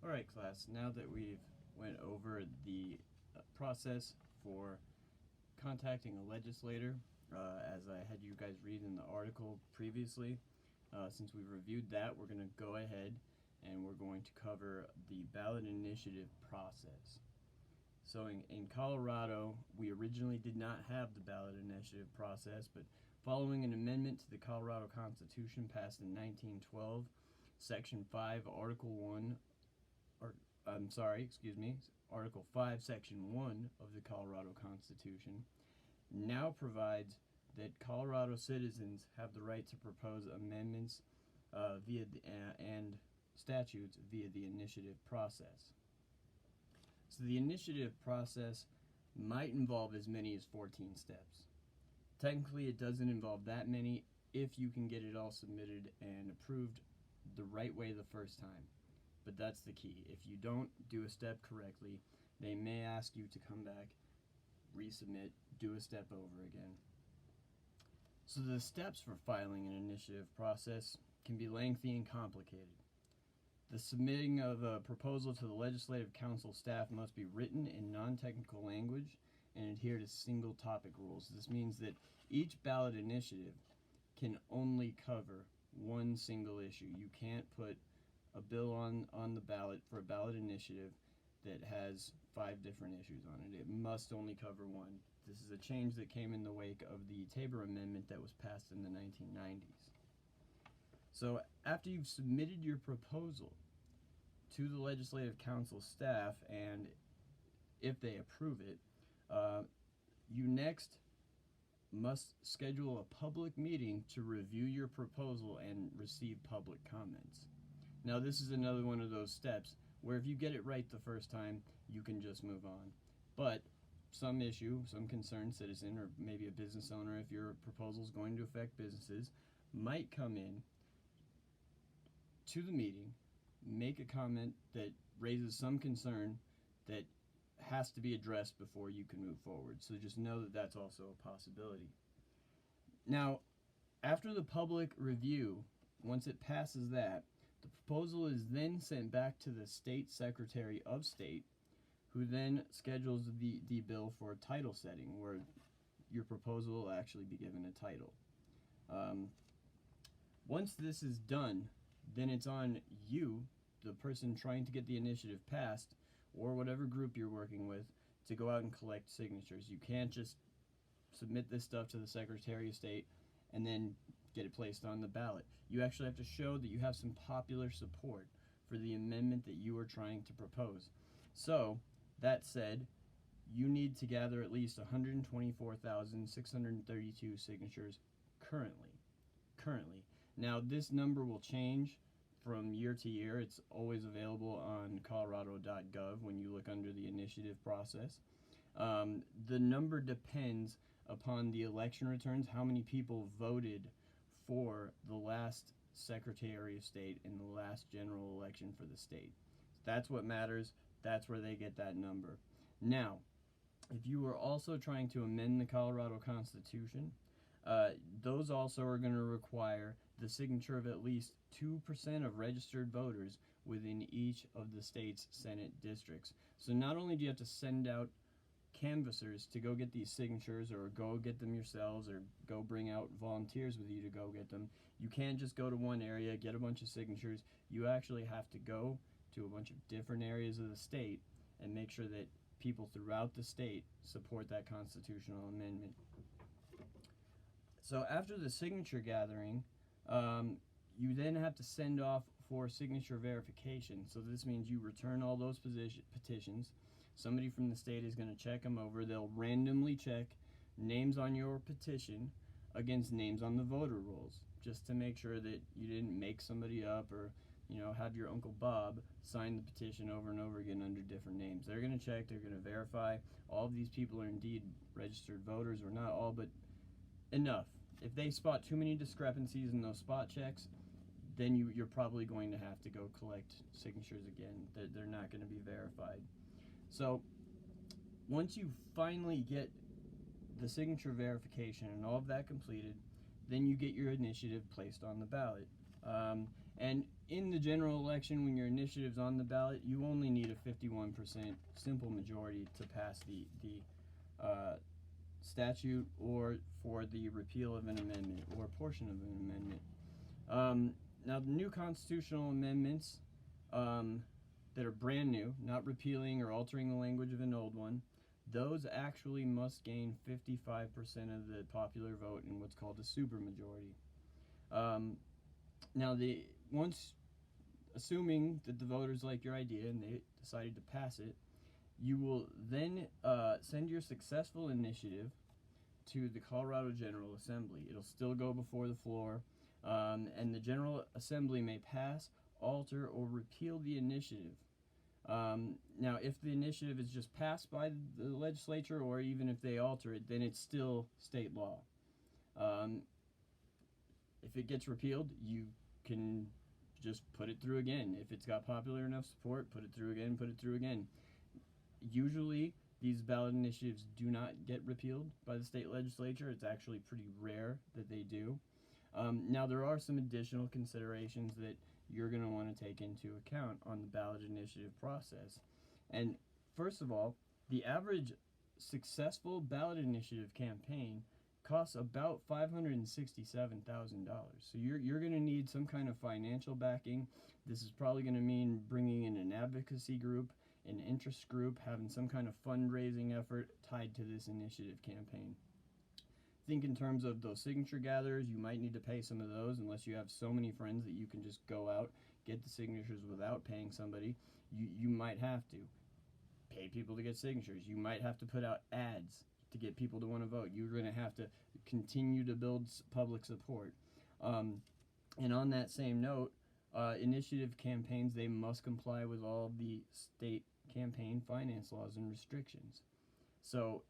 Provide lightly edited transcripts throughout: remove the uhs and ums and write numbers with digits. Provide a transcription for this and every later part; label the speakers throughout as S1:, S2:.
S1: Alright class, now that we've went over the process for contacting a legislator, as I had you guys read in the article previously, since we've reviewed that, we're going to go ahead and we're going to cover the ballot initiative process. So in Colorado, we originally did not have the ballot initiative process, but following an amendment to the Colorado Constitution passed in 1912, Section 5, Article 1, Article 5, Section 1 of the Colorado Constitution now provides that Colorado citizens have the right to propose amendments and statutes via the initiative process. So the initiative process might involve as many as 14 steps. Technically, it doesn't involve that many if you can get it all submitted and approved the right way the first time. But that's the key. If you don't do a step correctly, they may ask you to come back, resubmit, do a step over again. So the steps for filing an initiative process can be lengthy and complicated. The submitting of a proposal to the Legislative Council staff must be written in non-technical language and adhere to single topic rules. This means that each ballot initiative can only cover one single issue. You can't put a bill on the ballot for a ballot initiative that has 5 different issues on it. It must only cover one. This is a change that came in the wake of the Tabor Amendment that was passed in the 1990s. So after you've submitted your proposal to the Legislative Council staff, and if they approve it, you next must schedule a public meeting to review your proposal and receive public comments. Now this is another one of those steps where if you get it right the first time, you can just move on. But some concerned citizen, or maybe a business owner, if your proposal is going to affect businesses, might come in to the meeting, make a comment that raises some concern that has to be addressed before you can move forward. So just know that that's also a possibility. Now, after the public review, once it passes that, the proposal is then sent back to the State Secretary of State, who then schedules the bill for title setting, where your proposal will actually be given a title. Once this is done, then it's on you, the person trying to get the initiative passed, or whatever group you're working with, to go out and collect signatures. You can't just submit this stuff to the Secretary of State and then get it placed on the ballot. You actually have to show that you have some popular support for the amendment that you are trying to propose. So, that said, you need to gather at least 124,632 signatures currently. Now, this number will change from year to year. It's always available on colorado.gov when you look under the initiative process. The number depends upon the election returns, how many people voted for the last Secretary of State in the last general election for the state. That's what matters. That's where they get that number. Now, if you are also trying to amend the Colorado Constitution, those also are going to require the signature of at least 2% of registered voters within each of the state's Senate districts. So not only do you have to send out canvassers to go get these signatures, or go get them yourselves, or go bring out volunteers with you to go get them. You can't just go to one area, get a bunch of signatures. You actually have to go to a bunch of different areas of the state and make sure that people throughout the state support that constitutional amendment. So after the signature gathering, you then have to send off for signature verification. So this means you return all those petitions. Somebody from the state is going to check them over. They'll randomly check names on your petition against names on the voter rolls, just to make sure that you didn't make somebody up, or have your Uncle Bob sign the petition over and over again under different names. They're going to check, they're going to verify all of these people are indeed registered voters, or not all, but enough. If they spot too many discrepancies in those spot checks, then you're probably going to have to go collect signatures again. They're not going to be verified. So once you finally get the signature verification and all of that completed, then you get your initiative placed on the ballot. And in the general election, when your initiative's on the ballot, you only need a 51% simple majority to pass the statute or for the repeal of an amendment or a portion of an amendment. Now, the new constitutional amendments that are brand new, not repealing or altering the language of an old one, those actually must gain 55% of the popular vote in what's called a supermajority. Now, assuming that the voters like your idea and they decided to pass it, you will then send your successful initiative to the Colorado General Assembly. It'll still go before the floor, and the General Assembly may pass, alter, or repeal the initiative. Now, if the initiative is just passed by the legislature, or even if they alter it, then it's still state law. If it gets repealed, you can just put it through again. If it's got popular enough support, put it through again. Usually, these ballot initiatives do not get repealed by the state legislature. It's actually pretty rare that they do. Now, there are some additional considerations that you're going to want to take into account on the ballot initiative process. And first of all, the average successful ballot initiative campaign costs about $567,000. So you're going to need some kind of financial backing. This is probably going to mean bringing in an advocacy group, an interest group, having some kind of fundraising effort tied to this initiative campaign. Think in terms of those signature gatherers. You might need to pay some of those unless you have so many friends that you can just go out, get the signatures without paying somebody. You might have to pay people to get signatures. You might have to put out ads to get people to want to vote. You're going to have to continue to build public support. And on that same note, initiative campaigns, they must comply with all the state campaign finance laws and restrictions. So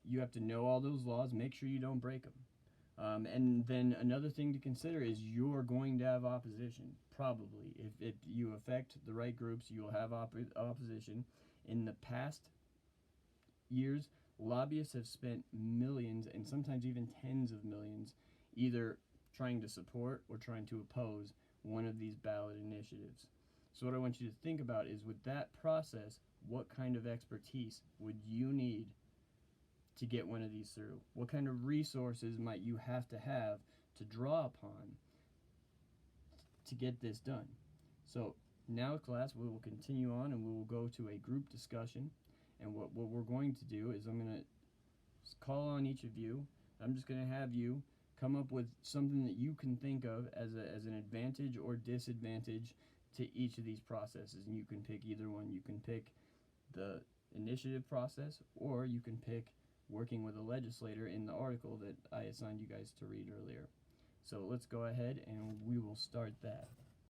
S1: you have to know all those laws, make sure you don't break them. And then another thing to consider is you're going to have opposition, probably. If you affect the right groups, you will have opposition. In the past years, lobbyists have spent millions and sometimes even tens of millions either trying to support or trying to oppose one of these ballot initiatives. So what I want you to think about is, with that process, what kind of expertise would you need to get one of these through? What kind of resources might you have to draw upon to get this done? So now, class, we will continue on and we will go to a group discussion. And what we're going to do is I'm going to call on each of you. I'm just going to have you come up with something that you can think of as an advantage or disadvantage to each of these processes. And you can pick either one. You can pick the initiative process, or you can pick working with a legislator in the article that I assigned you guys to read earlier. So let's go ahead and we will start that.